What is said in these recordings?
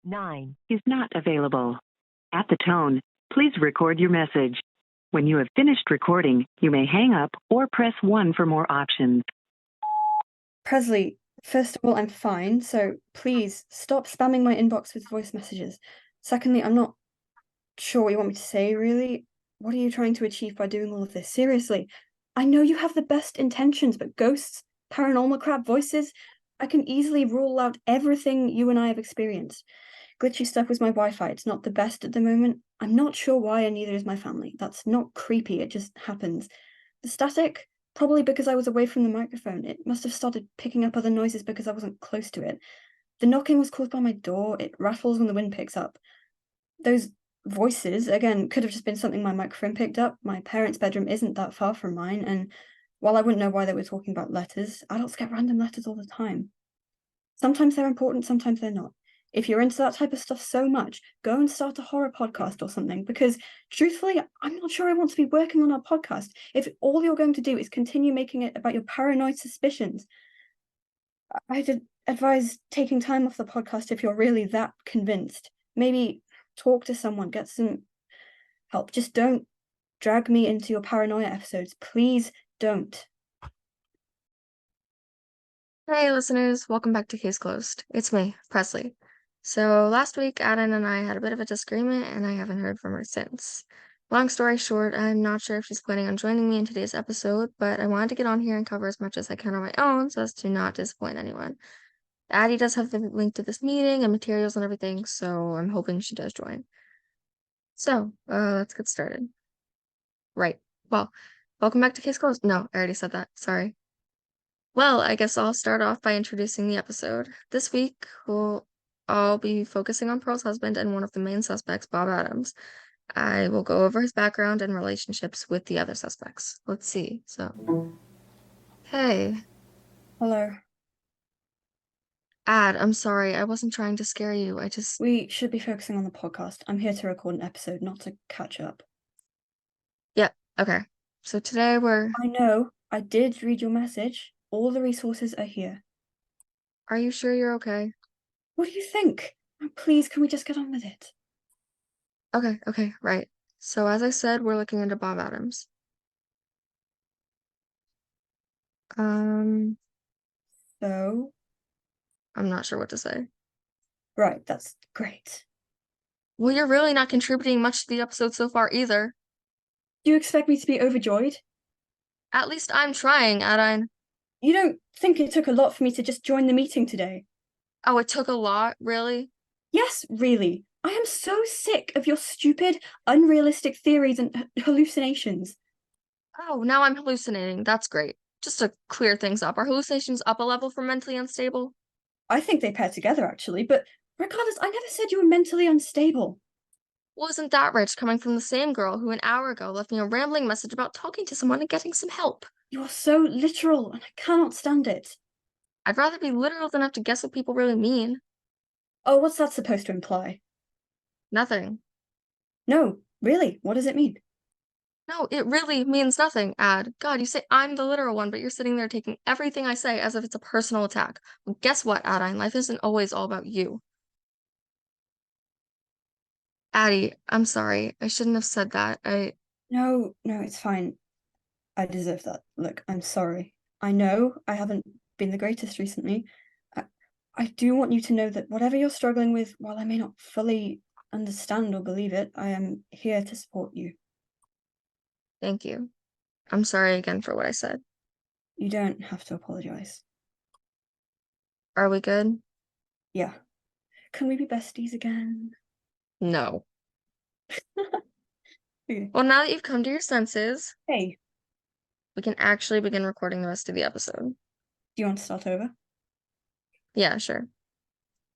9 is not available. At the tone, please record your message. When you have finished recording, you may hang up or press 1 for more options. Presley, first of all, I'm fine, so please stop spamming my inbox with voice messages. Secondly, I'm not sure what you want me to say, really. What are you trying to achieve by doing all of this? Seriously, I know you have the best intentions, but ghosts, paranormal crap, voices, I can easily rule out everything you and I have experienced. Glitchy stuff with my Wi-Fi, it's not the best at the moment. I'm not sure why, and neither is my family. That's not creepy, it just happens. The static, probably because I was away from the microphone. It must have started picking up other noises because I wasn't close to it. The knocking was caused by my door. It rattles when the wind picks up. Those voices, again, could have just been something my microphone picked up. My parents' bedroom isn't that far from mine, and while I wouldn't know why they were talking about letters, adults get random letters all the time. Sometimes they're important, sometimes they're not. If you're into that type of stuff so much, go and start a horror podcast or something, because truthfully, I'm not sure I want to be working on our podcast if all you're going to do is continue making it about your paranoid suspicions. I'd advise taking time off the podcast if you're really that convinced. Maybe talk to someone, get some help. Just don't drag me into your paranoia episodes. Please don't. Hey listeners, welcome back to Case Closed. It's me, Presley. So last week, Adain and I had a bit of a disagreement, and I haven't heard from her since. Long story short, I'm not sure if she's planning on joining me in today's episode, but I wanted to get on here and cover as much as I can on my own so as to not disappoint anyone. Addie does have the link to this meeting and materials and everything, so I'm hoping she does join. So, let's get started. Right. Well, welcome back to Case Closed. No, I already said that. Sorry. Well, I guess I'll start off by introducing the episode. This week, I'll be focusing on Pearl's husband and one of the main suspects, Bob Adams. I will go over his background and relationships with the other suspects. Let's see. So, hey, Hello. I'm sorry. I wasn't trying to scare you. We should be focusing on the podcast. I'm here to record an episode, not to catch up. Yeah, okay. So today I know. I did read your message. All the resources are here. Are you sure you're okay? What do you think? Oh, please, can we just get on with it? Okay, right. So as I said, we're looking into Bob Adams. So, I'm not sure what to say. right, that's great. Well, you're really not contributing much to the episode so far either. Do you expect me to be overjoyed? At least I'm trying, Adain. You don't think it took a lot for me to just join the meeting today? Oh, it took a lot, really? Yes, really. I am so sick of your stupid, unrealistic theories and hallucinations. Oh, now I'm hallucinating. That's great. Just to clear things up, are hallucinations up a level for mentally unstable? I think they pair together, actually, but regardless, I never said you were mentally unstable. Well, isn't that rich coming from the same girl who an hour ago left me a rambling message about talking to someone and getting some help? You are so literal, and I cannot stand it. I'd rather be literal than have to guess what people really mean. Oh, what's that supposed to imply? Nothing. No, really, what does it mean? No, it really means nothing, Ad. God, you say I'm the literal one, but you're sitting there taking everything I say as if it's a personal attack. Well, guess what, Adain? Life isn't always all about you. Addie, I'm sorry. I shouldn't have said that. No, it's fine. I deserve that. Look, I'm sorry. I know I haven't been the greatest recently. I do want you to know that whatever you're struggling with, while I may not fully understand or believe it, I am here to support you. Thank you. I'm sorry again for what I said. You don't have to apologize. Are we good? Yeah. Can we be besties again? No. Okay. Well, now that you've come to your senses, Hey, we can actually begin recording the rest of the episode. do you want to start over? Yeah, sure.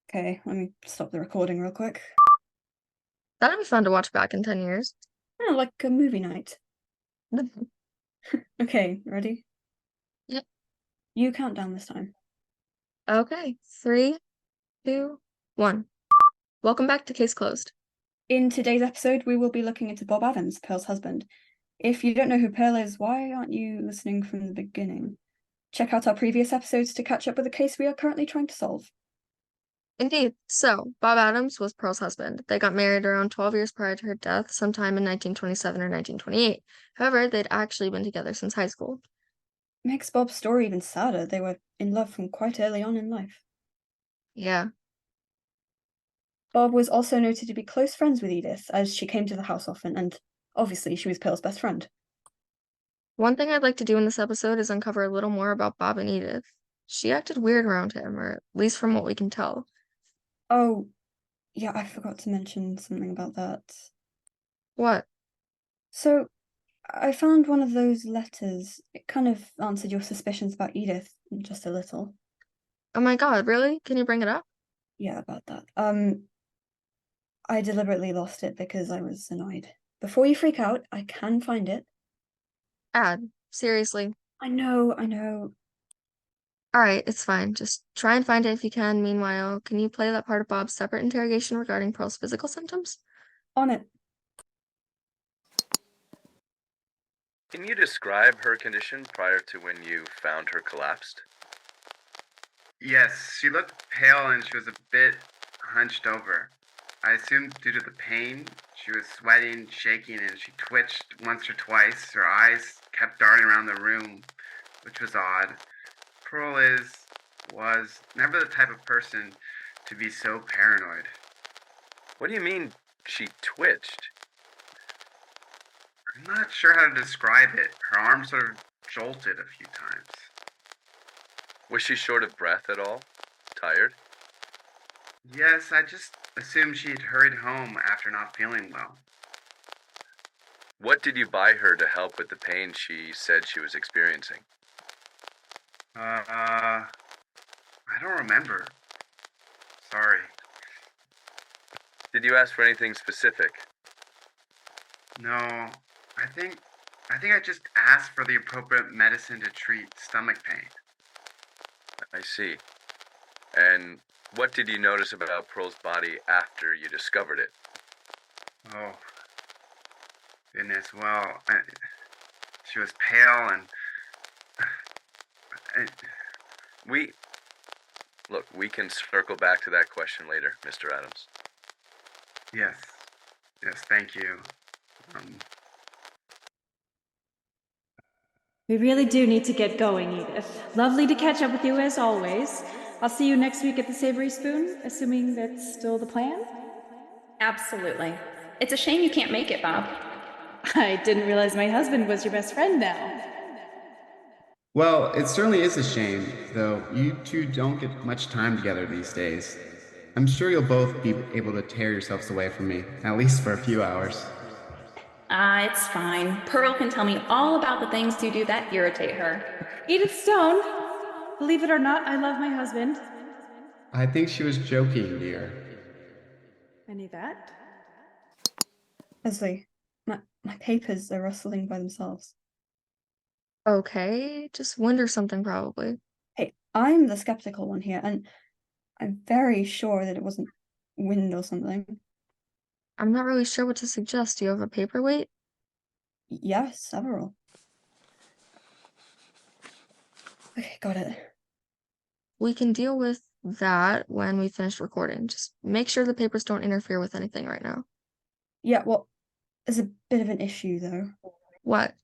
Okay, let me stop the recording real quick. That'd be fun to watch back in 10 years. Oh, like a movie night. Okay, ready? Yep. You count down this time. Okay, 3, 2, 1. Welcome back to Case Closed. In today's episode, we will be looking into Bob Adams, Pearl's husband. If you don't know who Pearl is, why aren't you listening from the beginning? Check out our previous episodes to catch up with the case we are currently trying to solve. Indeed. So, Bob Adams was Pearl's husband. They got married around 12 years prior to her death, sometime in 1927 or 1928. However, they'd actually been together since high school. Makes Bob's story even sadder. They were in love from quite early on in life. Yeah. Bob was also noted to be close friends with Edith, as she came to the house often, and obviously she was Pearl's best friend. One thing I'd like to do in this episode is uncover a little more about Bob and Edith. She acted weird around him, or at least from what we can tell. Oh, yeah, I forgot to mention something about that. What? So, I found one of those letters. It kind of answered your suspicions about Edith, just a little. Oh my God, really? Can you bring it up? Yeah, about that. I deliberately lost it because I was annoyed. Before you freak out, I can find it. Seriously. I know. Alright, it's fine. Just try and find it if you can. Meanwhile, can you play that part of Bob's separate interrogation regarding Pearl's physical symptoms? On it. Can you describe her condition prior to when you found her collapsed? Yes, she looked pale and she was a bit hunched over. I assumed due to the pain, she was sweating, shaking, and she twitched once or twice. Her eyes kept darting around the room, which was odd. Pearl was never the type of person to be so paranoid. What do you mean she twitched? I'm not sure how to describe it. Her arm sort of jolted a few times. Was she short of breath at all? Tired? Yes, I just assumed she'd hurried home after not feeling well. What did you buy her to help with the pain she said she was experiencing? I don't remember. Sorry. Did you ask for anything specific? No, I think I just asked for the appropriate medicine to treat stomach pain. I see. And what did you notice about Pearl's body after you discovered it? Oh, goodness. Well, she was pale and... We can circle back to that question later, Mr. Adams. Yes, thank you. We really do need to get going, Edith. Lovely to catch up with you as always. I'll see you next week at the Savory Spoon, assuming that's still the plan? Absolutely. It's a shame you can't make it, Bob. I didn't realize my husband was your best friend now. Well, it certainly is a shame, though you two don't get much time together these days. I'm sure you'll both be able to tear yourselves away from me, at least for a few hours. It's fine. Pearl can tell me all about the things you do that irritate her. Edith Stone! Believe it or not, I love my husband. I think she was joking, dear. I knew that. Presley, my papers are rustling by themselves. Okay, just wonder something probably. Hey, I'm the skeptical one here, and I'm very sure that it wasn't wind or something. I'm not really sure what to suggest. Do you have a paperweight? Yes, several. Okay, got it. We can deal with that when we finish recording. Just make sure the papers don't interfere with anything right now. Yeah, well, there's a bit of an issue, though. What?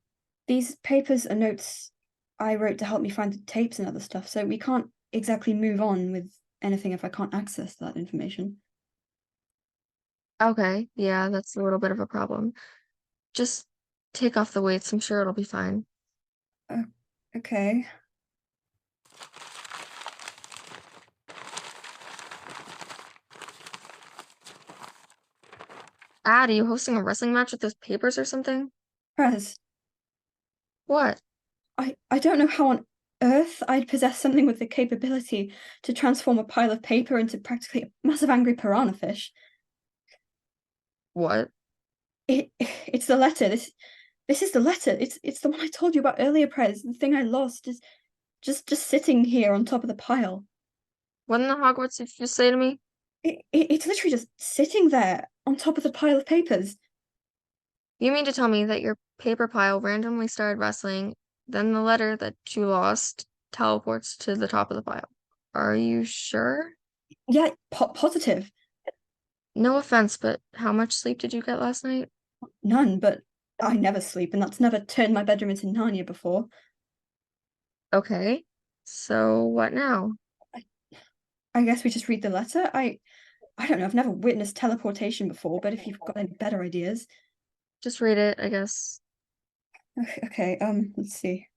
These papers are notes I wrote to help me find the tapes and other stuff, so we can't exactly move on with anything if I can't access that information. Okay, yeah, that's a little bit of a problem. Just take off the weights. I'm sure it'll be fine. Okay. Are you hosting a wrestling match with those papers or something? Perez, What? I don't know how on earth I'd possess something with the capability to transform a pile of paper into practically a massive angry piranha fish. What? It's the letter. This is the letter. It's the one I told you about earlier, Perez. The thing I lost is just sitting here on top of the pile. What in the Hogwarts did you just say to me? It's literally just sitting there on top of the pile of papers. You mean to tell me that your paper pile randomly started wrestling, then the letter that you lost teleports to the top of the pile? Are you sure? Yeah, positive. No offense, but how much sleep did you get last night? None, but I never sleep, and that's never turned my bedroom into Narnia before. Okay. So what now? I guess we just read the letter. I don't know, I've never witnessed teleportation before, but if you've got any better ideas. Just read it, I guess. Okay, let's see.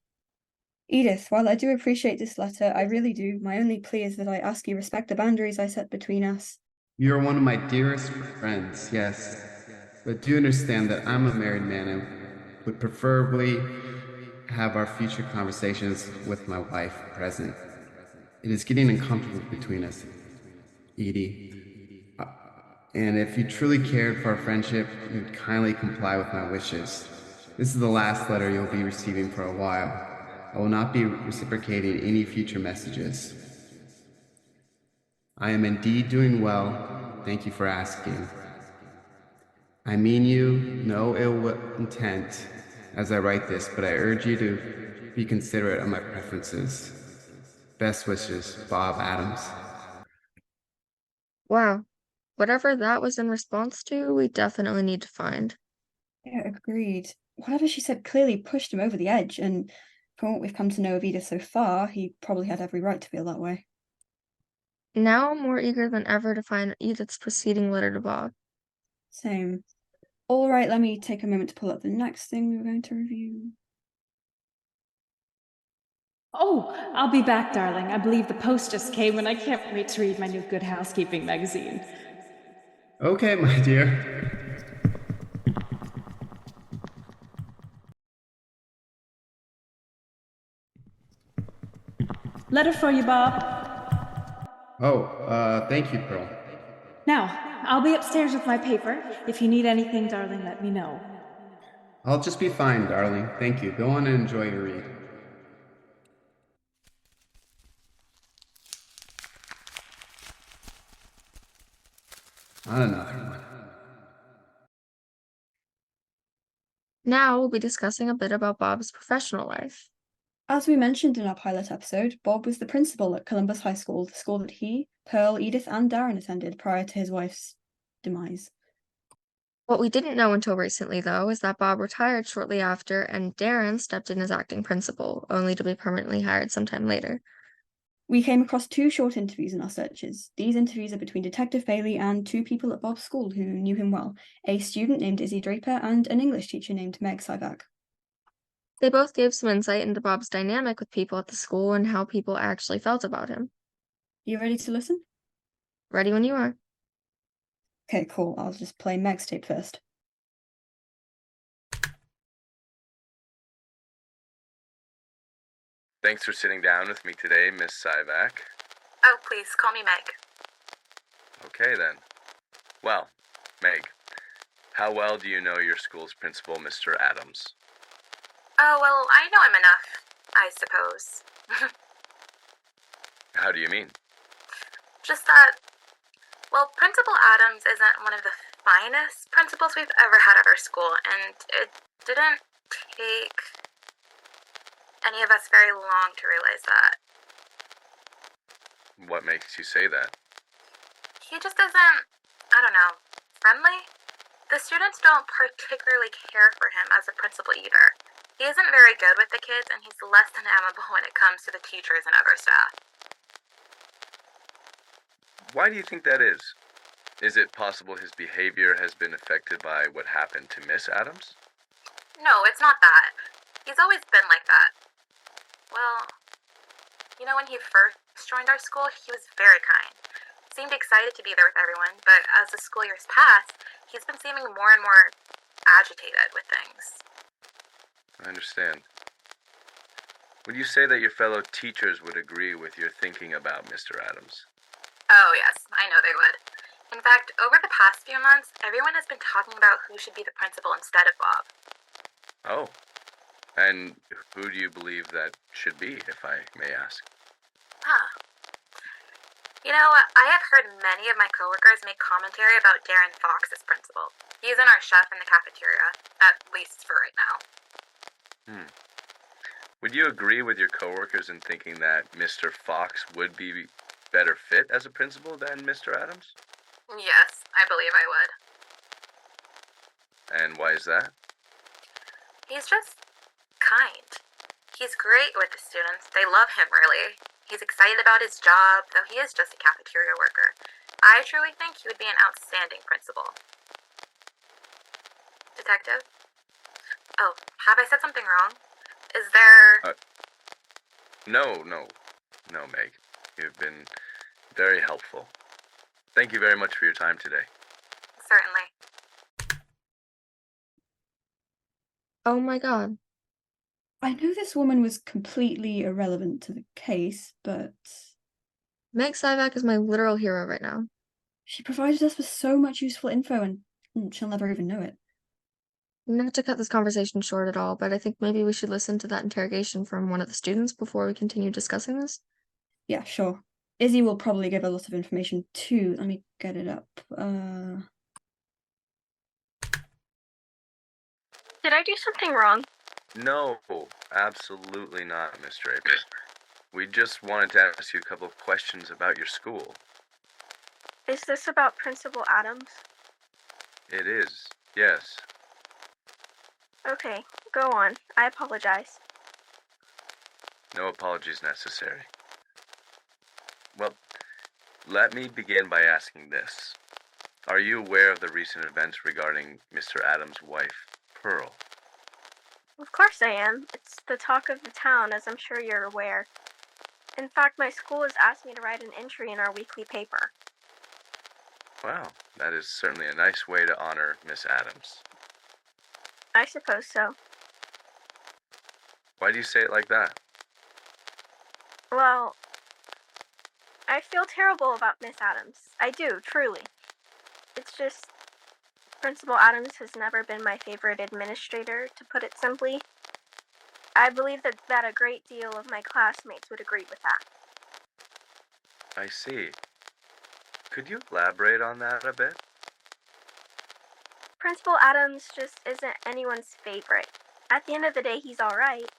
Edith, while I do appreciate this letter, I really do, my only plea is that I ask you respect the boundaries I set between us. You are one of my dearest friends, yes. But do understand that I'm a married man and would preferably have our future conversations with my wife present. It is getting uncomfortable between us, Edie. And if you truly cared for our friendship, you would kindly comply with my wishes. This is the last letter you'll be receiving for a while. I will not be reciprocating any future messages. I am indeed doing well. Thank you for asking. I mean you no ill intent as I write this, but I urge you to be considerate of my preferences. Best wishes, Bob Adams. Wow. Whatever that was in response to, we definitely need to find. Yeah, agreed. Whatever she said clearly pushed him over the edge, and from what we've come to know of Edith so far, he probably had every right to feel that way. Now I'm more eager than ever to find Edith's preceding letter to Bob. Same. All right, let me take a moment to pull up the next thing we were going to review. Oh, I'll be back, darling. I believe the post just came, and I can't wait to read my new Good Housekeeping magazine. Okay, my dear. Letter for you, Bob. Oh, thank you, Pearl. Now, I'll be upstairs with my paper. If you need anything, darling, let me know. I'll just be fine, darling. Thank you. Go on and enjoy your read. On another one. Now we'll be discussing a bit about Bob's professional life. As we mentioned in our pilot episode, Bob was the principal at Columbus High School, the school that he, Pearl, Edith, and Darren attended prior to his wife's demise. What we didn't know until recently, though, is that Bob retired shortly after and Darren stepped in as acting principal, only to be permanently hired sometime later. We came across 2 short interviews in our searches. These interviews are between Detective Baylee and 2 people at Bob's school who knew him well, a student named Izzie Draper and an English teacher named Meg Sivak. They both gave some insight into Bob's dynamic with people at the school and how people actually felt about him. You ready to listen? Ready when you are. Okay, cool. I'll just play Meg's tape first. Thanks for sitting down with me today, Miss Sivak. Oh, please, call me Meg. Okay, then. Well, Meg, how well do you know your school's principal, Mr. Adams? Oh, well, I know him enough, I suppose. How do you mean? Just that, well, Principal Adams isn't one of the finest principals we've ever had at our school, and it didn't take any of us very long to realize that. What makes you say that? He just isn't, I don't know, friendly? The students don't particularly care for him as a principal either. He isn't very good with the kids, and he's less than amiable when it comes to the teachers and other staff. Why do you think that is? Is it possible his behavior has been affected by what happened to Miss Adams? No, it's not that. He's always been like that. Well, you know, when he first joined our school, he was very kind. Seemed excited to be there with everyone, but as the school years passed, he's been seeming more and more agitated with things. I understand. Would you say that your fellow teachers would agree with your thinking about Mr. Adams? Oh, yes, I know they would. In fact, over the past few months, everyone has been talking about who should be the principal instead of Bob. Oh. And who do you believe that should be, if I may ask? Huh. You know, I have heard many of my coworkers make commentary about Darren Fox as principal. He's in our chef in the cafeteria, at least for right now. Would you agree with your coworkers in thinking that Mr. Fox would be better fit as a principal than Mr. Adams? Yes, I believe I would. And why is that? He's just kind. He's great with the students. They love him, really. He's excited about his job, though he is just a cafeteria worker. I truly think he would be an outstanding principal. Detective? Oh, have I said something wrong? Is there... No, Meg. You've been very helpful. Thank you very much for your time today. Certainly. Oh my god. I know this woman was completely irrelevant to the case, but Meg Sivak is my literal hero right now. she provided us with so much useful info and she'll never even know it. Not to cut this conversation short at all, but I think maybe we should listen to that interrogation from one of the students before we continue discussing this. Yeah, sure. Izzie will probably give a lot of information too. Let me get it up. Did I do something wrong? No, absolutely not, Miss Draper. We just wanted to ask you a couple of questions about your school. Is this about Principal Adams? It is, yes. Okay, go on. I apologize. No apologies necessary. Well, let me begin by asking this. Are you aware of the recent events regarding Mr. Adams' wife, Pearl? Of course I am. It's the talk of the town, as I'm sure you're aware. In fact, my school has asked me to write an entry in our weekly paper. Wow, that is certainly a nice way to honor Miss Adams. I suppose so. Why do you say it like that? Well, I feel terrible about Miss Adams. I do, truly. It's just, Principal Adams has never been my favorite administrator, to put it simply. I believe that a great deal of my classmates would agree with that. I see. Could you elaborate on that a bit? Principal Adams just isn't anyone's favorite. At the end of the day, he's alright.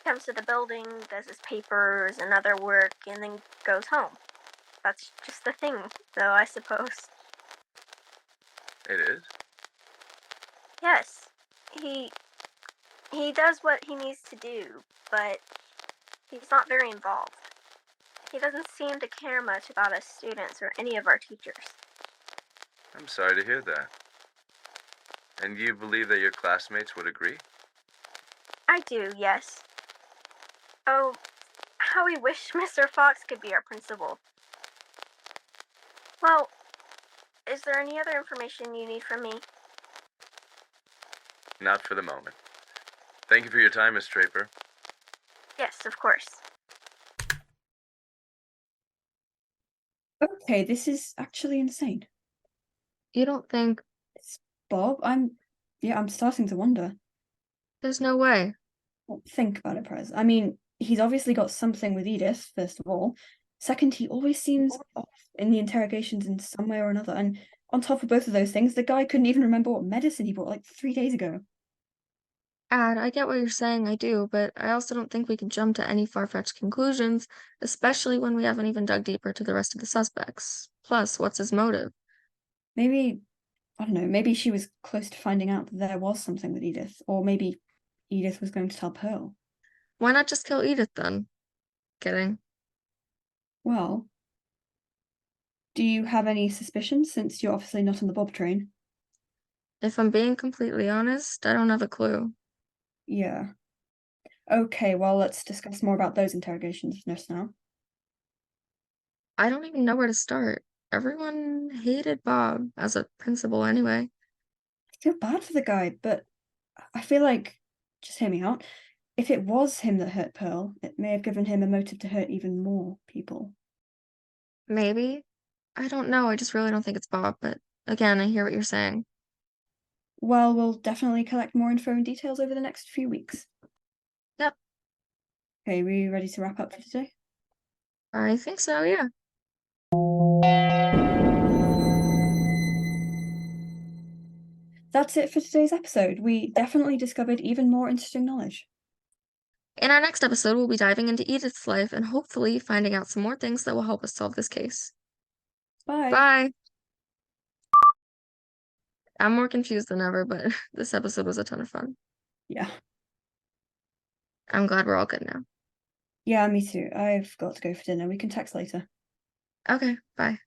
Comes to the building, does his papers and other work, and then goes home. That's just the thing, though, I suppose. It is? Yes, he does what he needs to do, but he's not very involved. He doesn't seem to care much about us students or any of our teachers. I'm sorry to hear that. And you believe that your classmates would agree? I do, yes. Oh, how we wish Mr. Fox could be our principal. Well, is there any other information you need from me? Not for the moment. Thank you for your time, Miss Draper. Yes, of course. Okay, this is actually insane. You don't think... It's Bob? I'm starting to wonder. There's no way. Well, think about it, Perez. I mean, he's obviously got something with Edith, first of all. Second, he always seems off in the interrogations in some way or another. And on top of both of those things, the guy couldn't even remember what medicine he bought like 3 days ago. I get what you're saying, I do, but I also don't think we can jump to any far-fetched conclusions, especially when we haven't even dug deeper to the rest of the suspects. Plus, what's his motive? Maybe, I don't know, maybe she was close to finding out that there was something with Edith. Or maybe Edith was going to tell Pearl. Why not just kill Edith, then? Kidding. Well, do you have any suspicions, since you're obviously not on the Bob train? If I'm being completely honest, I don't have a clue. Yeah. Okay, well, let's discuss more about those interrogations just now. I don't even know where to start. Everyone hated Bob as a principal anyway. I feel bad for the guy, but I feel like, just hear me out, if it was him that hurt Pearl, it may have given him a motive to hurt even more people. Maybe. I don't know, I just really don't think it's Bob, but again, I hear what you're saying. Well, we'll definitely collect more info and details over the next few weeks. Yep. Okay, we ready to wrap up for today? I think so, yeah. That's it for today's episode. We definitely discovered even more interesting knowledge. In our next episode, we'll be diving into Edith's life and hopefully finding out some more things that will help us solve this case. Bye. Bye! I'm more confused than ever, but this episode was a ton of fun. Yeah. I'm glad we're all good now. Yeah, me too. I've got to go for dinner. We can text later. Okay, bye.